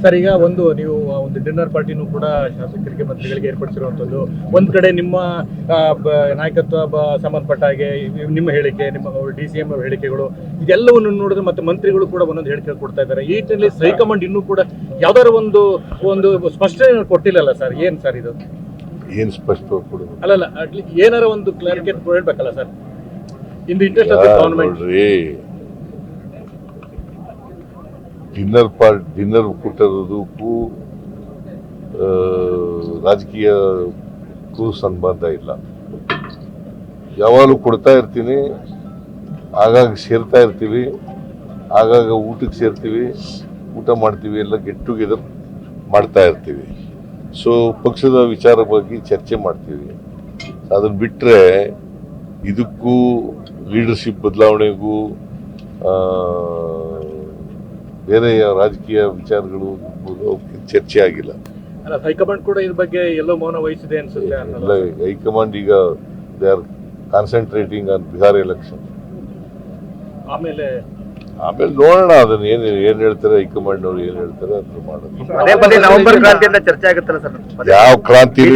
Sir, ಈಗ ನೀವು ಒಂದು ಡಿನ್ನರ್ ಪಾರ್ಟಿನೂ ಕೂಡ ಶಾಸಕರಿಗೆ ಮಂತ್ರಿಗಳಿಗೆ ಏರ್ಪಡಿಸಿರುವಂತದ್ದು, ಒಂದ್ ಕಡೆ ನಿಮ್ಮ ನಾಯಕತ್ವ ಸಂಬಂಧಪಟ್ಟ ಹಾಗೆ ನಿಮ್ಮ ಹೇಳಿಕೆ, ನಿಮ್ಮ DCM ಹೇಳಿಕೆಗಳು ಇದೆಲ್ಲವನ್ನು ನೋಡಿದ್ರೆ ಮತ್ತೆ ಮಂತ್ರಿಗಳು ಕೂಡ ಒಂದೊಂದು ಹೇಳಿಕೆ ಕೊಡ್ತಾ ಇದ್ದಾರೆ. ಈ ನಿಟ್ಟಿನಲ್ಲಿ ಹೈಕಮಾಂಡ್ ಇನ್ನೂ ಕೂಡ ಯಾವ್ದಾದ್ರು ಒಂದು ಸ್ಪಷ್ಟನೆ ಕೊಟ್ಟಿಲ್ಲಲ್ಲ ಸರ್? ಏನ್ ಸರ್ ಇದು? ಏನ್ ಸ್ಪಷ್ಟವಾಗಿ ಕೊಡೋದು? ಅಲ್ಲಲ್ಲ, ಏನಾರ ಒಂದು ಕ್ಲಾರಿಫಿಕೇಶನ್ ಕೊಡ್ಬೇಕಲ್ಲ sir, in the interest of the government. Dinner ಕೊಟ್ಟಿರೋದಕ್ಕೂ ರಾಜಕೀಯಕ್ಕೂ ಸಂಬಂಧ ಇಲ್ಲ. ಯಾವಾಗಲೂ ಕೊಡ್ತಾ ಇರ್ತೀನಿ, ಆಗಾಗ ಸೇರ್ತಾ ಇರ್ತೀವಿ, ಆಗಾಗ ಊಟಕ್ಕೆ ಸೇರ್ತೀವಿ, ಊಟ ಮಾಡ್ತೀವಿ, ಎಲ್ಲ ಗೆಟ್ ಟುಗೆದರ್ ಮಾಡ್ತಾ ಇರ್ತೀವಿ. ಸೊ ಪಕ್ಷದ ವಿಚಾರ ಬಗ್ಗೆ ಚರ್ಚೆ ಮಾಡ್ತೀವಿ. ಅದನ್ನ ಬಿಟ್ಟರೆ ಇದಕ್ಕೂ ಲೀಡರ್ಶಿಪ್ ಬದಲಾವಣೆಗೂ ಬೇರೆ ರಾಜಕೀಯ ವಿಚಾರಗಳು ಚರ್ಚೆ ಆಗಿಲ್ಲ. ಹೈಕಮಾಂಡ್ ಕೂಡ ಇದ್ರ ಬಗ್ಗೆ ಎಲ್ಲೋ ಮೌನ ವಹಿಸಿದೆ ಅನ್ಸುತ್ತೆ. ಹೈಕಮಾಂಡ್ ಈಗ they are concentrating on Bihar election. ಆಮೇಲೆ ನೋಡೋಣ, ಅದನ್ನ ಏನ್ ಹೇಳ್ತಾರೆ ಹೈಕಮಾಂಡ್ ಅವ್ರು, ಏನ್ ಹೇಳ್ತಾರೆ ಅದನ್ನ ಮಾಡೋದು. ನವೆಂಬರ್ ಕ್ರಾಂತಿಯಿಂದ ಚರ್ಚೆ ಆಗುತ್ತಲ್ಲ ಸರ್? ಯಾವ ಕ್ರಾಂತಿನೂ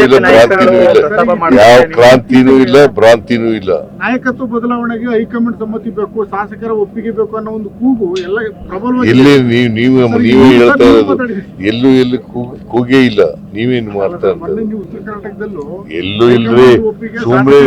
ಇಲ್ಲ, ಭ್ರಾಂತಿನೂ ಇಲ್ಲ. ನಾಯಕತ್ವ ಬದಲಾವಣೆಗೆ ಹೈಕಮಾಂಡ್ ಸಮ್ಮತಿ ಬೇಕು, ಶಾಸಕರ ಒಪ್ಪಿಗೆ ಬೇಕು ಅನ್ನೋ ಒಂದು ಕೂಗು ಎಲ್ಲ ಪ್ರಬಲ. ಎಲ್ಲಿ ನೀವೇ ಹೇಳ್ತಾ ಇರೋದು? ಎಲ್ಲೂ ಕೂಗೇ ಇಲ್ಲ. ನೀವೇನು ಮಾಡ್ತಾ ಇರ್ತಾರೆ? ಉತ್ತರ ಕರ್ನಾಟಕದಲ್ಲೂ ಎಲ್ಲೂ ಇಲ್ರಿ, ಸುಮ್ಮನೆ